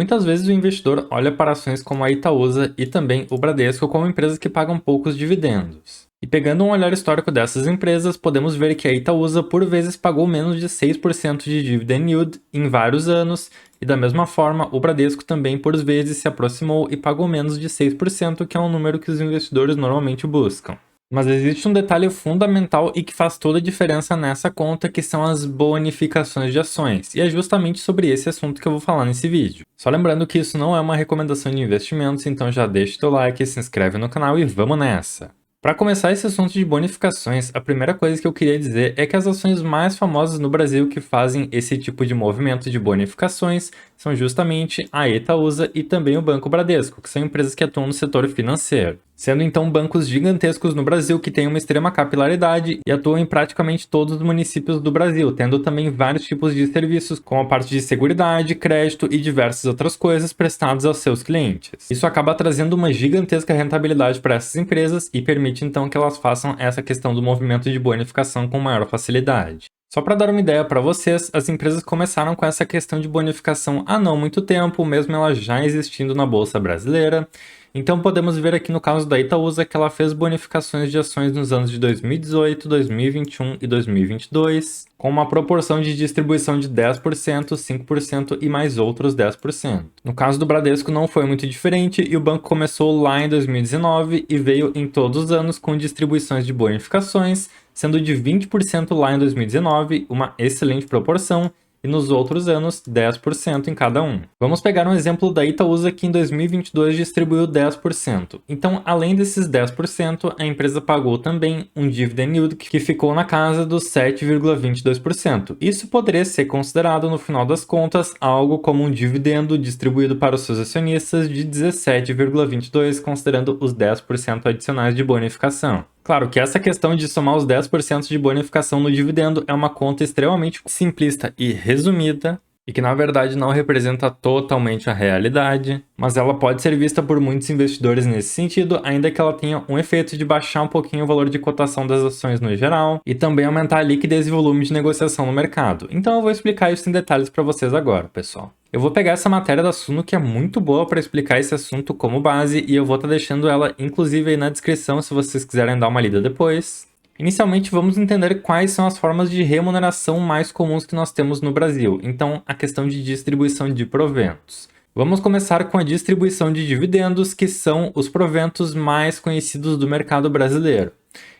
Muitas vezes o investidor olha para ações como a Itaúsa e também o Bradesco como empresas que pagam poucos dividendos. E pegando um olhar histórico dessas empresas, podemos ver que a Itaúsa por vezes pagou menos de 6% de dividend yield em vários anos, e da mesma forma o Bradesco também por vezes se aproximou e pagou menos de 6%, que é um número que os investidores normalmente buscam. Mas existe um detalhe fundamental e que faz toda a diferença nessa conta, que são as bonificações de ações. E é justamente sobre esse assunto que eu vou falar nesse vídeo. Só lembrando que isso não é uma recomendação de investimentos, então já deixa o teu like, se inscreve no canal e vamos nessa! Para começar esse assunto de bonificações, a primeira coisa que eu queria dizer é que as ações mais famosas no Brasil que fazem esse tipo de movimento de bonificações são justamente a Itaúsa e também o Banco Bradesco, que são empresas que atuam no setor financeiro. Sendo então bancos gigantescos no Brasil que têm uma extrema capilaridade e atuam em praticamente todos os municípios do Brasil, tendo também vários tipos de serviços, como a parte de seguridade, crédito e diversas outras coisas prestadas aos seus clientes. Isso acaba trazendo uma gigantesca rentabilidade para essas empresas e permite então que elas façam essa questão do movimento de bonificação com maior facilidade. Só para dar uma ideia para vocês, as empresas começaram com essa questão de bonificação há não muito tempo, mesmo ela já existindo na Bolsa Brasileira. Então podemos ver aqui no caso da Itaúsa que ela fez bonificações de ações nos anos de 2018, 2021 e 2022, com uma proporção de distribuição de 10%, 5% e mais outros 10%. No caso do Bradesco não foi muito diferente e o banco começou lá em 2019 e veio em todos os anos com distribuições de bonificações, sendo de 20% lá em 2019, uma excelente proporção, e nos outros anos 10% em cada um. Vamos pegar um exemplo da Itaúsa que em 2022 distribuiu 10%. Então, além desses 10%, a empresa pagou também um dividend yield que ficou na casa dos 7,22%. Isso poderia ser considerado, no final das contas, algo como um dividendo distribuído para os seus acionistas de 17,22%, considerando os 10% adicionais de bonificação. Claro que essa questão de somar os 10% de bonificação no dividendo é uma conta extremamente simplista e resumida, e que na verdade não representa totalmente a realidade, mas ela pode ser vista por muitos investidores nesse sentido, ainda que ela tenha um efeito de baixar um pouquinho o valor de cotação das ações no geral, e também aumentar a liquidez e volume de negociação no mercado. Então eu vou explicar isso em detalhes para vocês agora, pessoal. Eu vou pegar essa matéria da Suno, que é muito boa para explicar esse assunto como base, e eu vou estar deixando ela inclusive aí na descrição se vocês quiserem dar uma lida depois. Inicialmente, vamos entender quais são as formas de remuneração mais comuns que nós temos no Brasil, então a questão de distribuição de proventos. Vamos começar com a distribuição de dividendos, que são os proventos mais conhecidos do mercado brasileiro.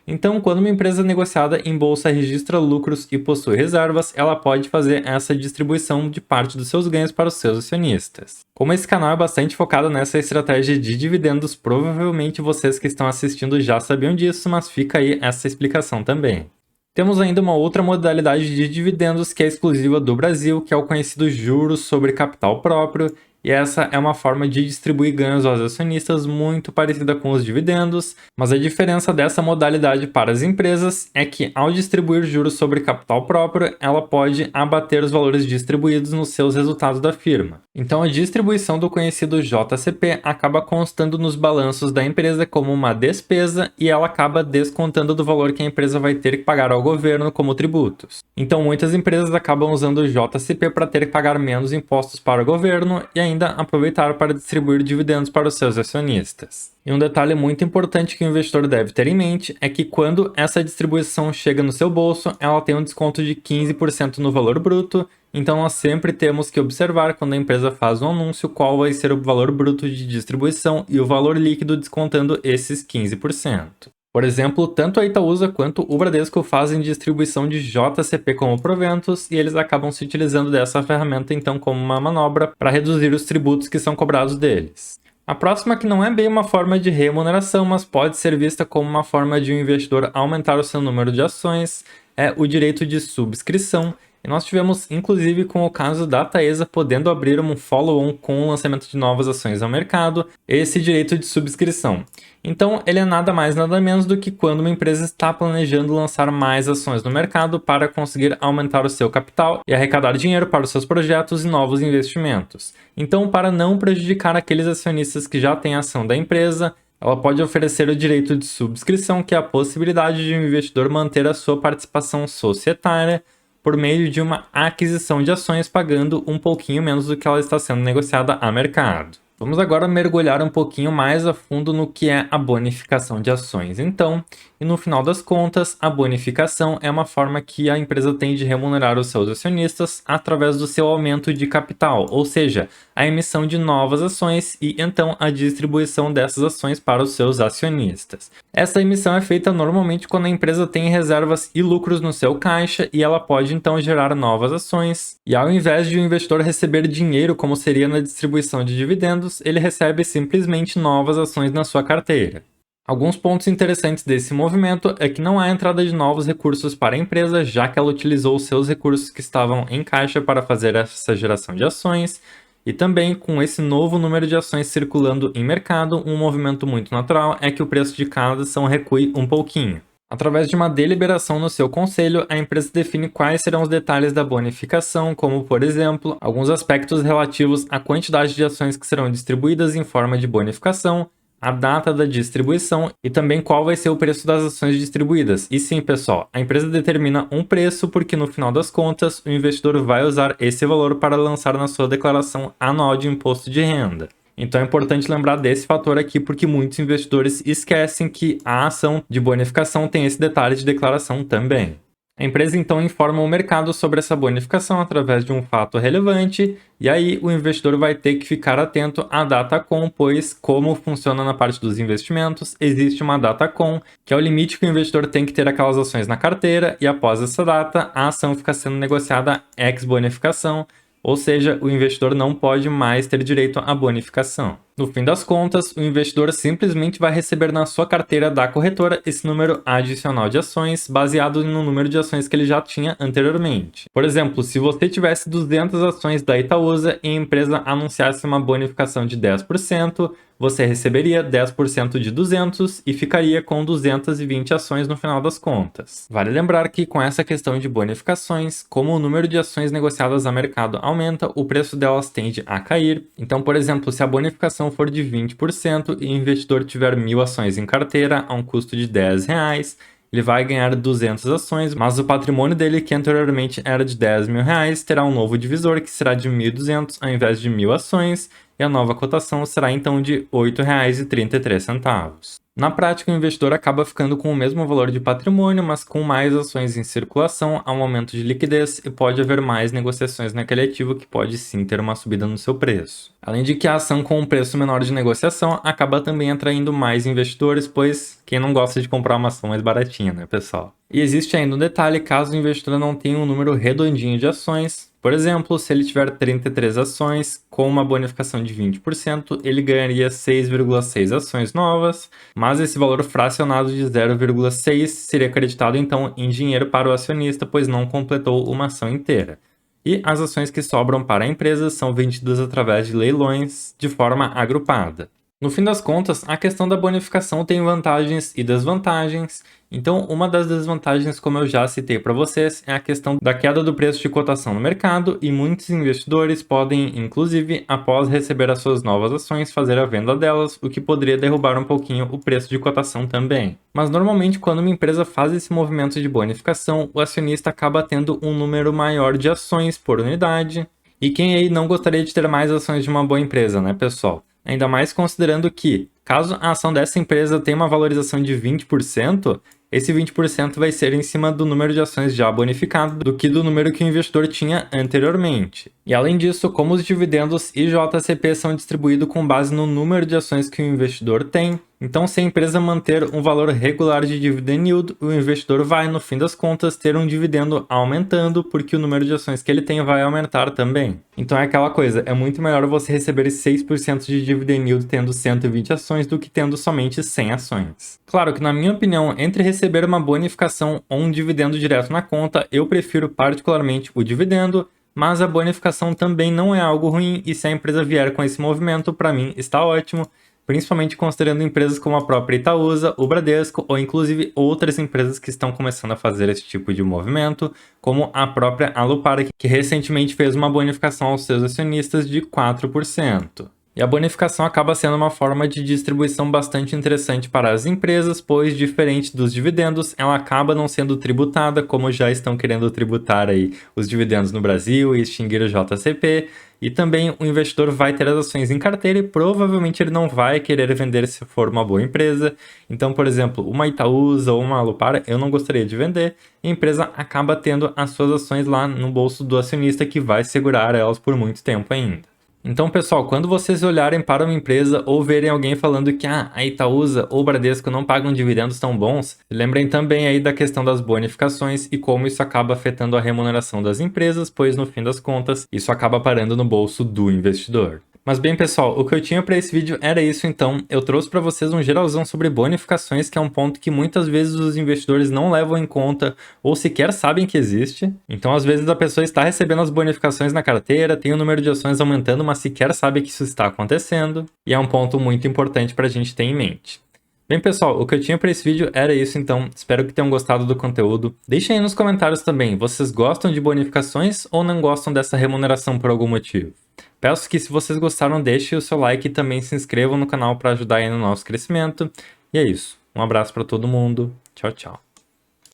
Então, quando uma empresa negociada em bolsa registra lucros e possui reservas, ela pode fazer essa distribuição de parte dos seus ganhos para os seus acionistas. Como esse canal é bastante focado nessa estratégia de dividendos, provavelmente vocês que estão assistindo já sabiam disso, mas fica aí essa explicação também. Temos ainda uma outra modalidade de dividendos que é exclusiva do Brasil, que é o conhecido juros sobre capital próprio, e essa é uma forma de distribuir ganhos aos acionistas muito parecida com os dividendos, mas a diferença dessa modalidade para as empresas é que, ao distribuir juros sobre capital próprio, ela pode abater os valores distribuídos nos seus resultados da firma. Então a distribuição do conhecido JCP acaba constando nos balanços da empresa como uma despesa e ela acaba descontando do valor que a empresa vai ter que pagar ao governo como tributos. Então muitas empresas acabam usando o JCP para ter que pagar menos impostos para o governo e ainda aproveitar para distribuir dividendos para os seus acionistas. E um detalhe muito importante que o investidor deve ter em mente é que quando essa distribuição chega no seu bolso, ela tem um desconto de 15% no valor bruto, então nós sempre temos que observar quando a empresa faz um anúncio qual vai ser o valor bruto de distribuição e o valor líquido descontando esses 15%. Por exemplo, tanto a Itaúsa quanto o Bradesco fazem distribuição de JCP como proventos e eles acabam se utilizando dessa ferramenta então como uma manobra para reduzir os tributos que são cobrados deles. A próxima, que não é bem uma forma de remuneração, mas pode ser vista como uma forma de um investidor aumentar o seu número de ações, é o direito de subscrição. E nós tivemos, inclusive, com o caso da Taesa, podendo abrir um follow-on com o lançamento de novas ações ao mercado, esse direito de subscrição. Então, ele é nada mais nada menos do que quando uma empresa está planejando lançar mais ações no mercado para conseguir aumentar o seu capital e arrecadar dinheiro para os seus projetos e novos investimentos. Então, para não prejudicar aqueles acionistas que já têm ação da empresa, ela pode oferecer o direito de subscrição, que é a possibilidade de um investidor manter a sua participação societária por meio de uma aquisição de ações pagando um pouquinho menos do que ela está sendo negociada a mercado. Vamos agora mergulhar um pouquinho mais a fundo no que é a bonificação de ações. Então, e no final das contas, a bonificação é uma forma que a empresa tem de remunerar os seus acionistas através do seu aumento de capital, ou seja, a emissão de novas ações e então a distribuição dessas ações para os seus acionistas. Essa emissão é feita normalmente quando a empresa tem reservas e lucros no seu caixa e ela pode então gerar novas ações. E ao invés de o investidor receber dinheiro como seria na distribuição de dividendos, ele recebe simplesmente novas ações na sua carteira. Alguns pontos interessantes desse movimento é que não há entrada de novos recursos para a empresa, já que ela utilizou os seus recursos que estavam em caixa para fazer essa geração de ações, e também com esse novo número de ações circulando em mercado, um movimento muito natural é que o preço de cada ação recue um pouquinho. Através de uma deliberação no seu conselho, a empresa define quais serão os detalhes da bonificação, como, por exemplo, alguns aspectos relativos à quantidade de ações que serão distribuídas em forma de bonificação, a data da distribuição e também qual vai ser o preço das ações distribuídas. E sim, pessoal, a empresa determina um preço porque no final das contas o investidor vai usar esse valor para lançar na sua declaração anual de imposto de renda. Então é importante lembrar desse fator aqui porque muitos investidores esquecem que a ação de bonificação tem esse detalhe de declaração também. A empresa então informa o mercado sobre essa bonificação através de um fato relevante, e aí o investidor vai ter que ficar atento à DataCon, pois, como funciona na parte dos investimentos, existe uma DataCon, que é o limite que o investidor tem que ter aquelas ações na carteira, e após essa data, a ação fica sendo negociada ex bonificação, ou seja, o investidor não pode mais ter direito à bonificação. No fim das contas, o investidor simplesmente vai receber na sua carteira da corretora esse número adicional de ações, baseado no número de ações que ele já tinha anteriormente. Por exemplo, se você tivesse 200 ações da Itaúsa e a empresa anunciasse uma bonificação de 10%, você receberia 10% de 200 e ficaria com 220 ações no final das contas. Vale lembrar que com essa questão de bonificações, como o número de ações negociadas a mercado aumenta, o preço delas tende a cair. Então, por exemplo, se a bonificação for de 20% e o investidor tiver 1.000 ações em carteira a um custo de R$10, ele vai ganhar 200 ações, mas o patrimônio dele, que anteriormente era de R$10.000, terá um novo divisor que será de 1.200 ao invés de 1.000 ações, e a nova cotação será então de R$ 8,33. Na prática, o investidor acaba ficando com o mesmo valor de patrimônio, mas com mais ações em circulação, há um aumento de liquidez e pode haver mais negociações naquele ativo que pode sim ter uma subida no seu preço. Além de que a ação com um preço menor de negociação acaba também atraindo mais investidores, pois quem não gosta de comprar uma ação mais baratinha, né, pessoal? E existe ainda um detalhe, caso o investidor não tenha um número redondinho de ações. Por exemplo, se ele tiver 33 ações com uma bonificação de 20%, ele ganharia 6,6 ações novas, mas esse valor fracionado de 0,6 seria acreditado então em dinheiro para o acionista, pois não completou uma ação inteira. E as ações que sobram para a empresa são vendidas através de leilões de forma agrupada. No fim das contas, a questão da bonificação tem vantagens e desvantagens. Então, uma das desvantagens, como eu já citei para vocês, é a questão da queda do preço de cotação no mercado e muitos investidores podem, inclusive, após receber as suas novas ações, fazer a venda delas, o que poderia derrubar um pouquinho o preço de cotação também. Mas normalmente, quando uma empresa faz esse movimento de bonificação, o acionista acaba tendo um número maior de ações por unidade. E quem aí não gostaria de ter mais ações de uma boa empresa, né, pessoal? Ainda mais considerando que, caso a ação dessa empresa tenha uma valorização de 20%, esse 20% vai ser em cima do número de ações já bonificado do que do número que o investidor tinha anteriormente. E além disso, como os dividendos e JCP são distribuídos com base no número de ações que o investidor tem, então se a empresa manter um valor regular de dividend yield, o investidor vai, no fim das contas, ter um dividendo aumentando, porque o número de ações que ele tem vai aumentar também. Então é aquela coisa, é muito melhor você receber 6% de dividend yield tendo 120 ações do que tendo somente 100 ações. Claro que, na minha opinião, entre receber uma bonificação ou um dividendo direto na conta, eu prefiro particularmente o dividendo, mas a bonificação também não é algo ruim e se a empresa vier com esse movimento, para mim está ótimo, principalmente considerando empresas como a própria Itaúsa, o Bradesco ou inclusive outras empresas que estão começando a fazer esse tipo de movimento, como a própria Alupar, que recentemente fez uma bonificação aos seus acionistas de 4%. E a bonificação acaba sendo uma forma de distribuição bastante interessante para as empresas, pois, diferente dos dividendos, ela acaba não sendo tributada, como já estão querendo tributar aí os dividendos no Brasil e extinguir o JCP. E também o investidor vai ter as ações em carteira e provavelmente ele não vai querer vender se for uma boa empresa. Então, por exemplo, uma Itaúsa ou uma Alupara, eu não gostaria de vender. E a empresa acaba tendo as suas ações lá no bolso do acionista que vai segurar elas por muito tempo ainda. Então, pessoal, quando vocês olharem para uma empresa ou verem alguém falando que a Itaúsa ou Bradesco não pagam dividendos tão bons, lembrem também aí da questão das bonificações e como isso acaba afetando a remuneração das empresas, pois no fim das contas, isso acaba parando no bolso do investidor. Mas bem, pessoal, o que eu tinha para esse vídeo era isso, então eu trouxe para vocês um geralzão sobre bonificações, que é um ponto que muitas vezes os investidores não levam em conta ou sequer sabem que existe. Então, às vezes a pessoa está recebendo as bonificações na carteira, tem o número de ações aumentando, mas sequer sabe que isso está acontecendo, e é um ponto muito importante para a gente ter em mente. Bem, pessoal, o que eu tinha para esse vídeo era isso, então espero que tenham gostado do conteúdo. Deixem aí nos comentários também, vocês gostam de bonificações ou não gostam dessa remuneração por algum motivo? Peço que, se vocês gostaram, deixem o seu like e também se inscrevam no canal para ajudar aí no nosso crescimento. E é isso. Um abraço para todo mundo. Tchau, tchau.